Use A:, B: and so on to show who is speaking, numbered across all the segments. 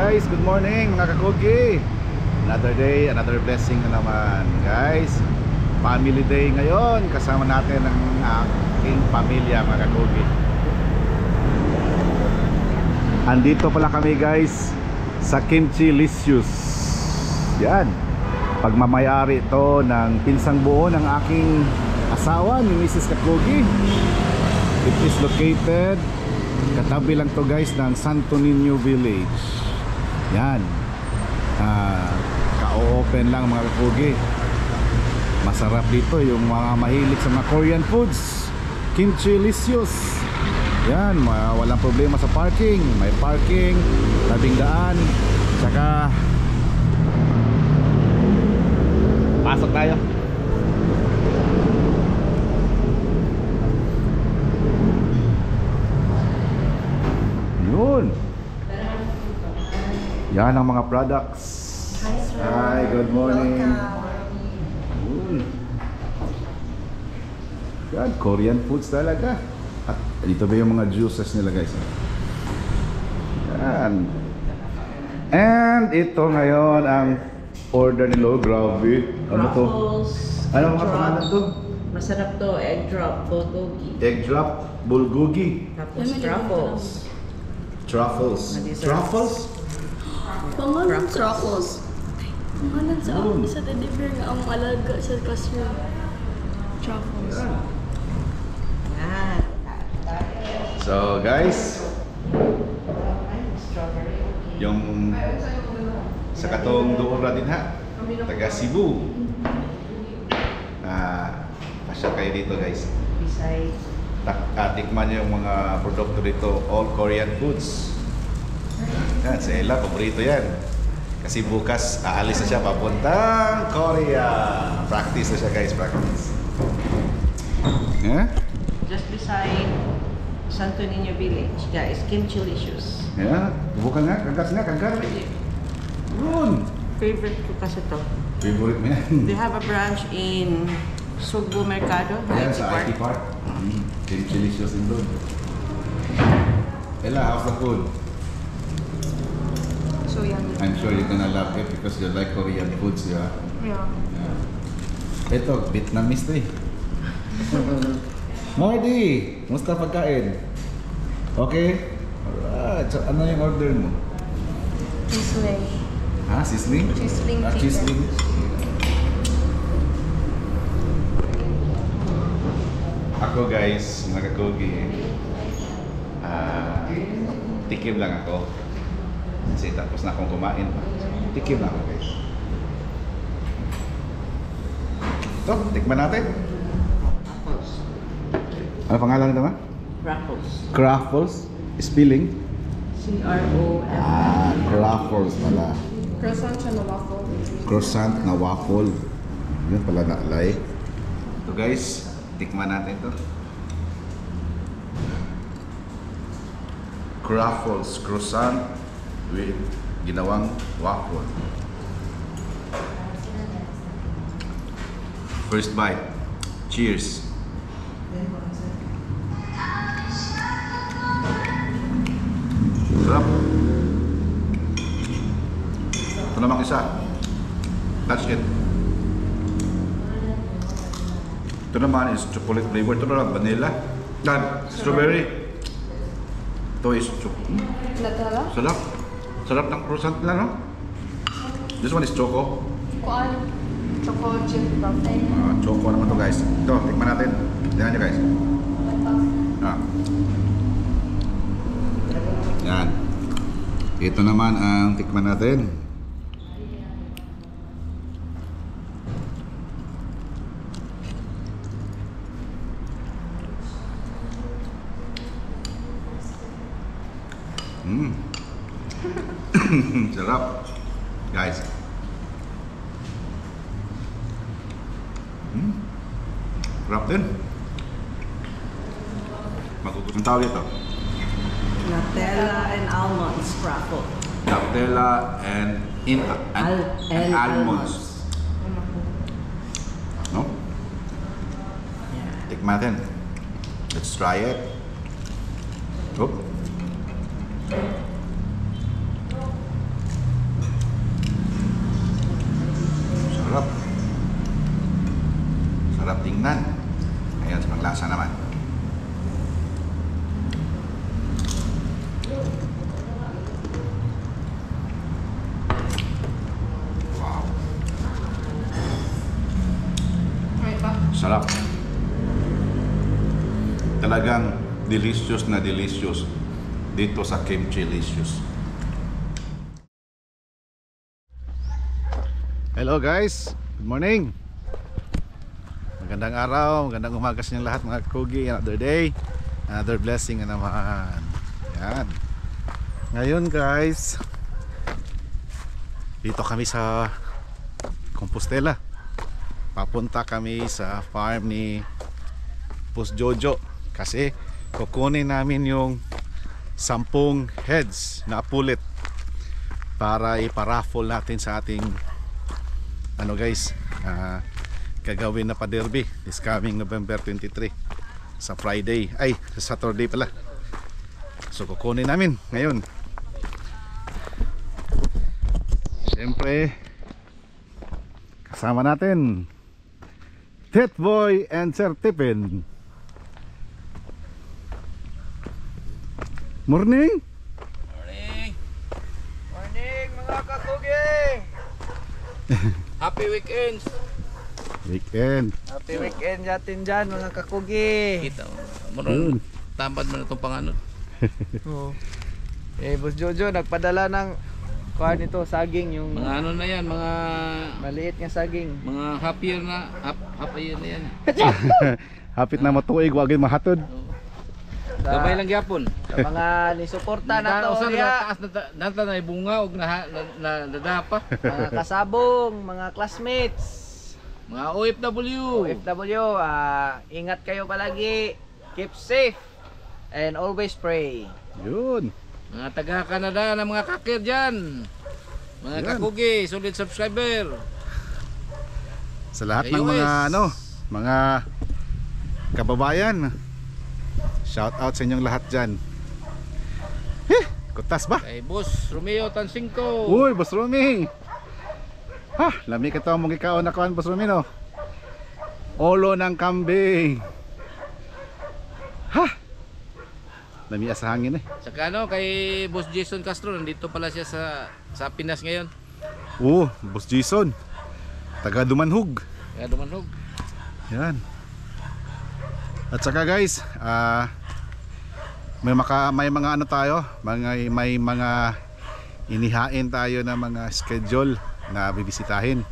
A: guys, good morning mga kakugi. Another day, another blessing na naman guys. Family day ngayon. Kasama natin ang aking pamilya mga kakugi. Andito pala kami guys sa Kimchi Licious. Yan, pagmamayari ito ng pinsang buo ng aking asawa ni Mrs. Kakugi. It is located katabi lang to guys ng Santo Niño Village. Yan, ka-open lang mga kakugi. Masarap dito yung mga mahilig sa mga Korean foods. Kimchi Licious. Yan, walang problema sa parking. May parking, tabing daan. Tsaka pasok tayo. Yun. Yan ang mga products. Hi, good morning. Yan, Korean foods talaga. At dito ba yung mga juices nila guys? Yan. And ito ngayon ang order nila. Grabe. Ano to? Ano mga pangalan to?
B: Masarap to, egg drop, bulgogi.
A: Egg drop, bulgogi.
B: Tapos truffles.
A: Truffles. Truffles?
C: Pangalan truffles. Pangalan sa ako sa deliver nga ang alaga sa customer. Truffles.
B: Yan.
A: So guys, yung sa katong doon na din ha, taga Cebu. Pasya kayo dito guys.
B: Besides,
A: Tikman niyo yung mga produkto dito, all Korean foods. Yan, sa Ella, paborito yan. Kasi bukas aalis na siya papuntang Korea. Practice na siya guys, practice. Yeah?
B: just beside Santo Niño Village, guys, Kimchi Licious.
A: Yeah, bukan nga, kagas nga, kagas. Yun.
B: Favorite ko kasi to.
A: Favorite mo yan.
B: They have a branch in Sugbo Mercado,
A: Ayan,
B: IT
A: sa
B: Park.
A: IT Park. Kimchi Licious din doon. Ella, how's the food?
C: So yummy.
A: I'm sure you're gonna love it because you like Korean foods, yeah?
C: Yeah.
A: Ito, Vietnamese to eh. Marty! Musta pagkain? Okay? Alright. So, ano yung order mo?
C: Sizzling.
A: Ha? Sizzling?
C: Sizzling chicken.
A: Sizzling. Ako guys, mga kakugi, tikim lang ako. Kasi tapos na akong kumain pa. Tikim lang ako guys. Ito, tikman natin.
B: Truffles.
A: Ano pangalan nito ba?
B: Truffles.
A: Craffles? Spelling?
B: C-R-O-F.
A: Craffles pala.
C: Croissant siya na waffle.
A: Croissant na waffle. Yun pala naalay. Ito guys, tikman natin to. Craffles croissant with ginawang waffle. First bite. Cheers. Sarap. Ito namang isa. That's it. Ito naman is chocolate flavor. Ito naman vanilla. Strawberry. Ito is
C: Natala?
A: sarap. Sarap ng croissant nila, no? This one is choco.
C: Kuan? Choco chip buffet.
A: Choco naman to guys. Ito, tikman natin. Tingnan nyo guys. Yan. Ito naman ang tikman natin. Sarap. Guys. Sarap din. Ang tawag ito?
B: Nutella and almonds truffle.
A: Nutella and almonds. No? Tikman natin. Let's try it. Oh. Sarap. Talagang delicious na delicious dito sa Kimchi Licious. Hello guys, good morning. Magandang araw, magandang umaga sa inyong lahat mga Kugi. Another day, another blessing na naman. Yan. Ngayon guys, dito kami sa Compostela. Papunta kami sa farm ni Boss Jojo kasi kukunin namin yung 10 heads na pulit para iparaffle natin sa ating ano guys, gagawin na pa-derby this coming November 23 sa Friday, ay sa Saturday pala. So kukunin namin ngayon. Siyempre kasama natin Titboy and Sir Tipin. Morning.
D: Morning! Morning mga kakugi! Happy weekends!
A: Weekend.
D: Happy weekend natin dyan mga kakugi! Kita mo,
A: Yun.
D: tambad mo na itong panganod. Oo. Boss Jojo, nagpadala ng kuha nito, saging yung
E: Mga ano na yan, mga
D: maliit nga saging.
E: half year na, half a year na yan.
A: Hapit na matuig, wag yung mahatod.
E: Gabay lang gyapon.
D: Sa mga nisuporta na to
E: Usa
D: niya.
E: taas na na bunga og nadapa.
D: Mga kasabong, mga classmates,
E: Mga OFW.
D: OFW, ingat kayo palagi. Keep safe and always pray.
A: Yun.
E: Mga taga Canada na mga kakir dyan. Mga
A: Yan.
E: kakugi, solid subscriber.
A: Sa lahat ng
E: Ayos.
A: mga mga kababayan. Shout out sa inyong lahat dyan. Kutas ba?
E: Kay Boss Romeo Tansingko.
A: Uy, Boss Rumi. Ha, lami ka to mong ikaw na kuan, Boss Rumi, no? Olo ng kambing. Ha, lami sa hangin eh.
E: Saka ano, kay Boss Jason Castro, nandito pala siya sa Pinas ngayon.
A: Boss Jason, taga Dumanhog.
E: Kaya dumanhog.
A: Yan. At saka guys, may mga ano tayo, may mga inihain tayo na mga schedule na bibisitahin.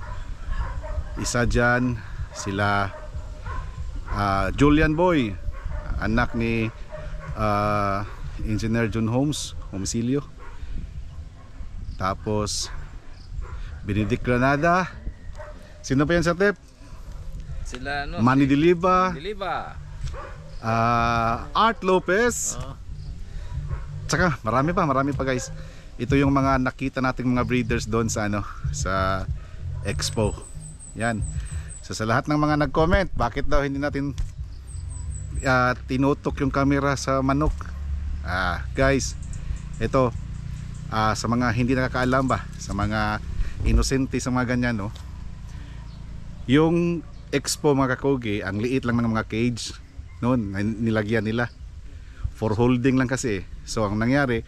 A: Isa dyan sila Julian Boy, anak ni Engineer John Holmes, Homesilio. Tapos Benedict Granada. Sino pa yan sa tip?
E: Sila ano?
A: Manny Diliba,
E: Diliba.
A: Art Lopez. Tsaka marami pa guys. Ito yung mga nakita nating mga breeders doon sa sa expo. Yan. So sa lahat ng mga nag-comment, bakit daw hindi natin tinutok yung camera sa manok? Guys, ito sa mga hindi nakakaalam ba, sa mga inosente sa mga ganyan, yung expo mga kakugi, ang liit lang ng mga cage noon, nilagyan nila for holding lang kasi. So ang nangyari,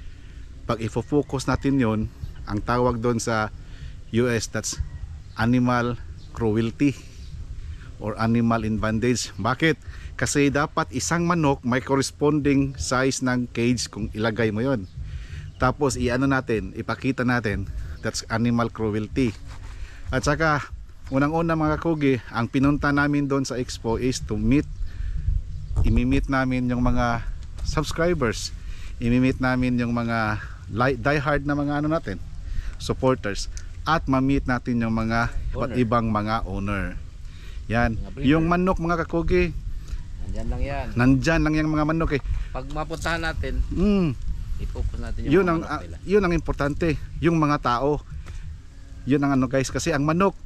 A: pag ifo-focus natin yon, ang tawag doon sa US, that's animal cruelty or animal in bondage. Bakit? Kasi dapat isang manok may corresponding size ng cage kung ilagay mo yon. Tapos ipakita natin, that's animal cruelty. At saka unang-una mga kugi, ang pinunta namin doon sa expo is to imimit namin yung mga subscribers, imimit namin yung mga diehard na mga natin, supporters, at mamit natin yung mga iba't ibang mga owner. Yan, yung manok mga kakugi,
E: Nandyan lang yan.
A: nandyan lang yung mga manok eh.
E: Pag mapuntahan natin, i-focus natin
A: Yun
E: yung
A: ang
E: mga manok nila.
A: yun ang importante, yung mga tao. Yun ang guys, kasi ang manok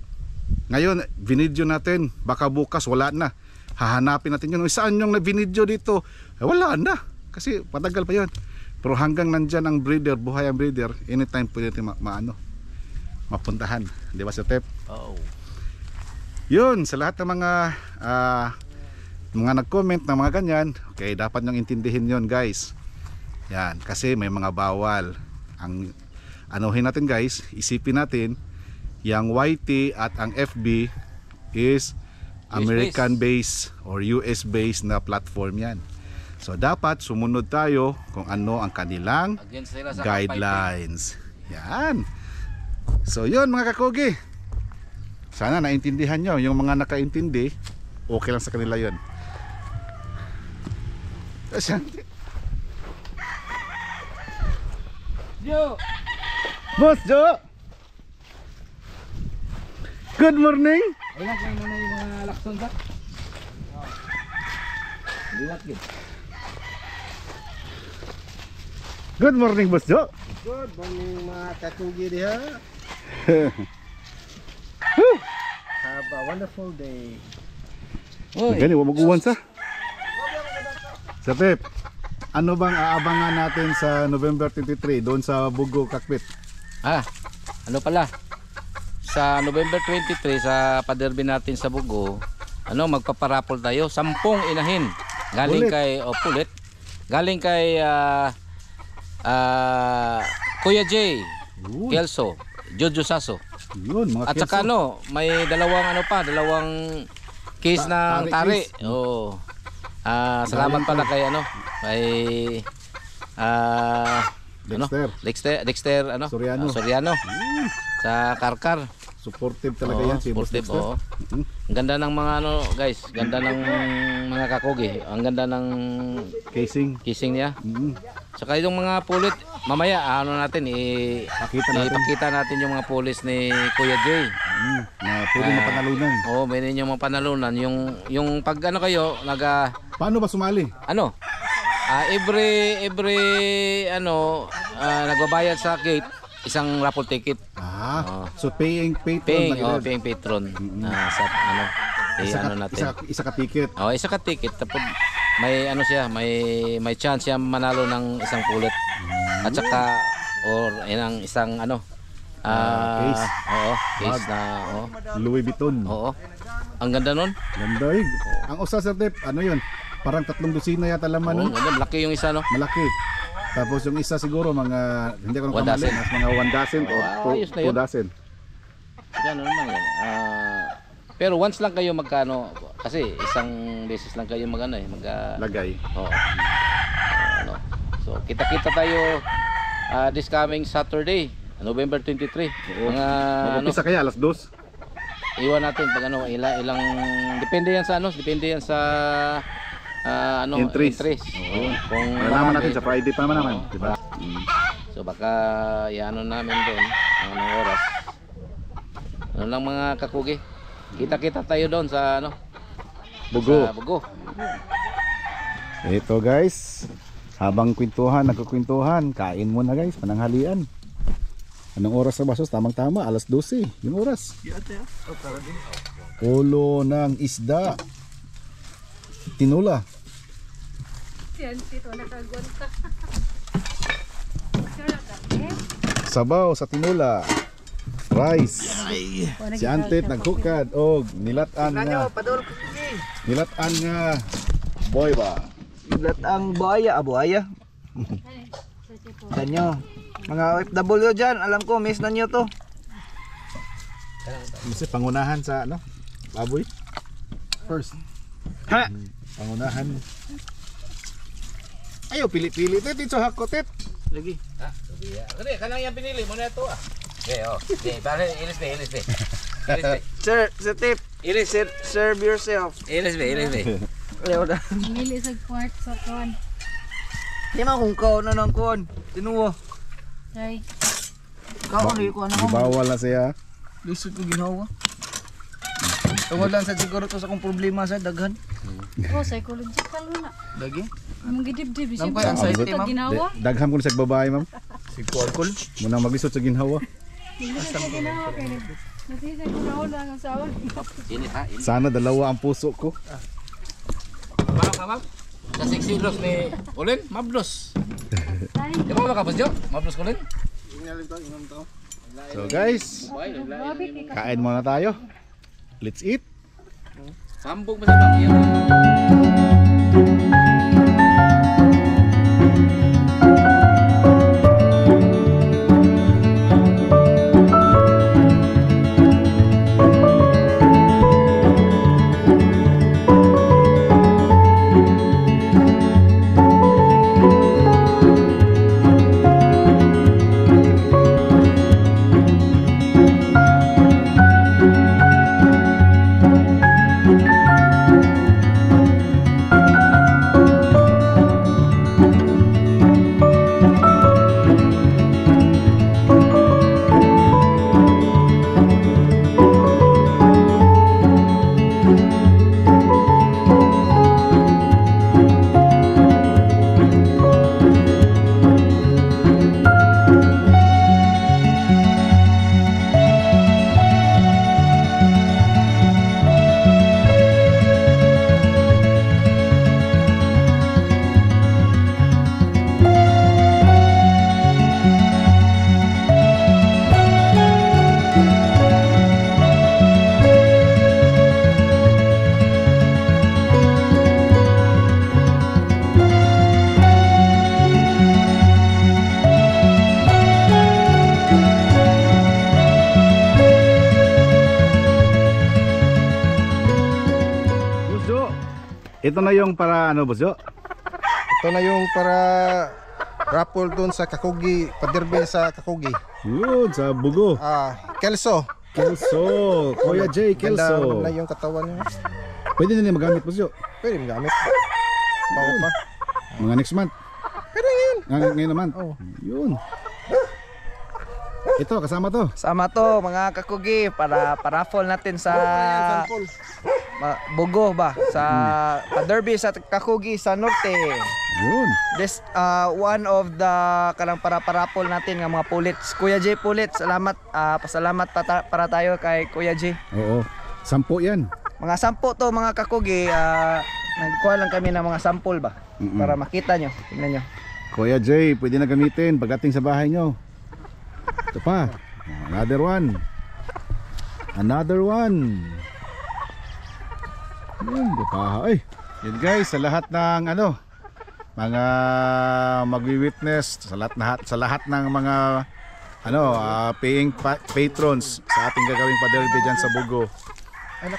A: ngayon binidyo natin, baka bukas wala na. Hahanapin natin yun. Saan yung na-binidyo dito? Wala na. Kasi patagal pa yun. Pero hanggang nandyan ang breeder, buhay ang breeder, anytime pwede natin mapuntahan. Di ba Sir Tep?
E: Oo.
A: Yun, sa lahat ng mga nag-comment na mga ganyan, okay, dapat nyong intindihin yun guys. Yan, kasi may mga bawal. Ang anuhin natin guys, isipin natin, yung YT at ang FB is American based or US based na platform yan. So dapat sumunod tayo kung ano ang kanilang
E: Against sila sa
A: guidelines. Yan. So yun mga kakugi. Sana naintindihan nyo. Yung mga nakaintindi, okay lang sa kanila yun.
E: Yo!
A: Boss Joe! Good morning!
E: Ilang kayo na yung mga lakson sa? Liwat gid.
A: Good morning, Boss Joe!
D: Good morning mga kakugi diha. Have a wonderful day.
A: Gani, huwag mag-uwan sa. Sa Pep, ano bang aabangan natin sa November 23 doon sa Bugo Cockpit?
E: Ano pala? Sa November 23 sa paderby natin sa Bugo, magpaparapol tayo 10 inahin. Galing
A: Pulit.
E: kay Pulit. Galing kay Kuya J,
A: Yun,
E: Kelso, Jojo Saso.
A: yun mga
E: At saka
A: Kelso.
E: may dalawang case ng tari.
A: case.
E: Oo. Salamat pala kay Dexter
A: Soriano.
E: Soriano sa Karkar.
A: Supportive talaga yan si Boss
E: Sportive,
A: Dexter.
E: oo. Ang ganda ng mga guys, ganda ng mga kakugi. Ang ganda ng
A: Casing.
E: kissing niya.
A: Mm.
E: Saka yung mga pulit, mamaya natin ipakita natin yung mga pulis ni Kuya Jay.
A: Na pwede na panalunan.
E: Oo, may ninyo mga panalunan. Yung pag kayo,
A: Paano ba sumali?
E: every nagbabayad sa gate, isang raffle ticket.
A: So paying patron
E: Paying patron.
A: isa ka ticket.
E: Isa ka ticket. Tapos may may chance siya manalo ng isang pulit. At saka isang
A: case.
E: Case na
A: Louis Vuitton.
E: Oo. Ang ganda nun.
A: Ganda yun. Ang usa sa tip, yun? Parang 3 dosina yata laman nun.
E: Ganda, laki yung isa, no?
A: Malaki. Tapos yung isa siguro mga hindi ko
E: One
A: nakamali,
E: dozen.
A: mas mga 1 dozen o
E: Ayos na
A: 2
E: yun.
A: dozen.
E: Yan naman yan. Pero once lang kayo magkano kasi isang beses lang kayo
A: Lagay.
E: Oo. So kita-kita tayo this coming Saturday, November 23. Mga
A: Mag-umpisa kaya alas 2.
E: iwan natin pag ilang depende yan sa
A: Entries.
E: Oo. Kung
A: Malaman
E: marami.
A: natin sa Friday pa naman, di ba?
E: So baka namin doon anong oras. Lang mga kakugi. Kita-kita tayo doon sa
A: Bugo.
E: Sa Bugo.
A: Ito guys, habang nagkukwentuhan, kain muna guys, pananghalian. Anong oras sa basos? Tamang-tama, alas 12 yung oras. Ulo ng isda. Tinula. Sabaw sa tinula. Rice. Si Antit naghukad og nilatan nga. Nilatan nga boy ba.
D: Ilat ang buhaya, Danyo. Mga OFW dyan, alam ko miss na nyo to.
A: Kasi pangunahan sa baboy. First.
D: Ha?
A: Pangunahan. Ayo pili-pili tit so hakot tit.
D: Lagi.
E: Kani kanang yang pinili mo na ito pare ilis be.
D: Sir, sa tip. Serve yourself.
E: Ilis be.
D: Ayaw na.
C: Mili sa kwart sa kon.
D: Di man kung kaon na ng kaon. Tinuwa.
C: Try.
D: Kaon rin ko ano mo.
A: Bawal na siya.
D: Lisod ko ginawa. Tungod lang sa siguro to sa kong problema sa daghan.
C: Psychological na.
D: Dagi?
C: Ang gidib-dib.
D: Ang koy anxiety, ma'am.
C: Ginawa.
A: Dagham ko na sa babae ma'am.
D: Sigko alcohol.
A: Muna maglisod sa ginhawa.
C: Hindi sa ginawa kayo. Nasisay ko na ulo ang asawa.
E: Inis ha.
A: Sana dalawa ang puso ko.
E: Ma'am. Sa 6 kilos ni Ulin, mablos. Di ba makapos Jo? Mablos ko rin.
A: So guys, kain muna tayo. Let's eat.
E: Sambog mo sa bagyo.
A: Ito na yung para ano, boss Jo?
F: Ito na yung para raffle doon sa Kakugi, paderbe sa Kakugi.
A: Yun, sa Bugo.
F: Kelso.
A: Kelso, Kuya J, Kelso.
F: Ganda na yung katawan niya.
A: Pwede na magamit, boss Jo.
F: Pwede magamit. Bago pa.
A: Mga next month.
F: Pero yun.
A: Ngayon naman. Yun. Ito, kasama to.
D: Sama to mga kakugi para paraffle natin sa Bugo ba sa derby sa Kakugi sa norte.
A: Yun.
D: This one of the kanang para paraffle natin nga mga pullets. Kuya J Pullets, salamat pasalamat para tayo kay Kuya J.
A: Oo. 10 yan.
D: Mga 10 to mga kakugi, nagkuha lang kami ng mga sample ba para makita nyo. Tingnan nyo.
A: Kuya J, pwede na gamitin pagdating sa bahay nyo. Ito pa. Another one. Another one. Yun, diba? Ay, yun guys, sa lahat ng ano, mga magwi-witness, sa lahat ng mga ano, paying patrons sa ating gagawing paderby dyan sa Bugo. 10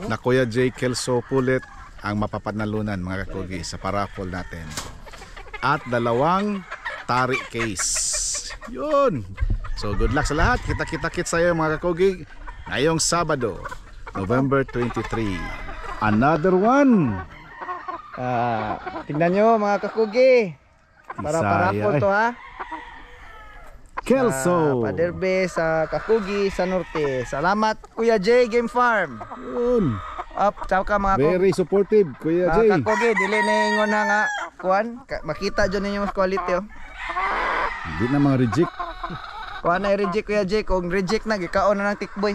A: na Kuya J Kelso Pullet ang mapapanalunan mga kakugi sa paraffle natin. At 2 tari case. Yun. So good luck sa lahat. Kita-kita-kit sa iyo mga kakugi ngayong Sabado, November 23. Another one.
D: Tingnan nyo mga kakugi. Para paraffle to ha.
A: Kelso.
D: Paderbe sa Kakugi sa norte. Salamat Kuya J Game Farm.
A: Yun.
D: Ciao ka mga
A: Very supportive Kuya J.
D: kakugi, dili na ingon na nga kuan, makita dyan ninyo mas quality oh.
A: Hindi na mga reject.
D: Kuan na i-reject Kuya J, kung reject na gikaon na ng tikboy.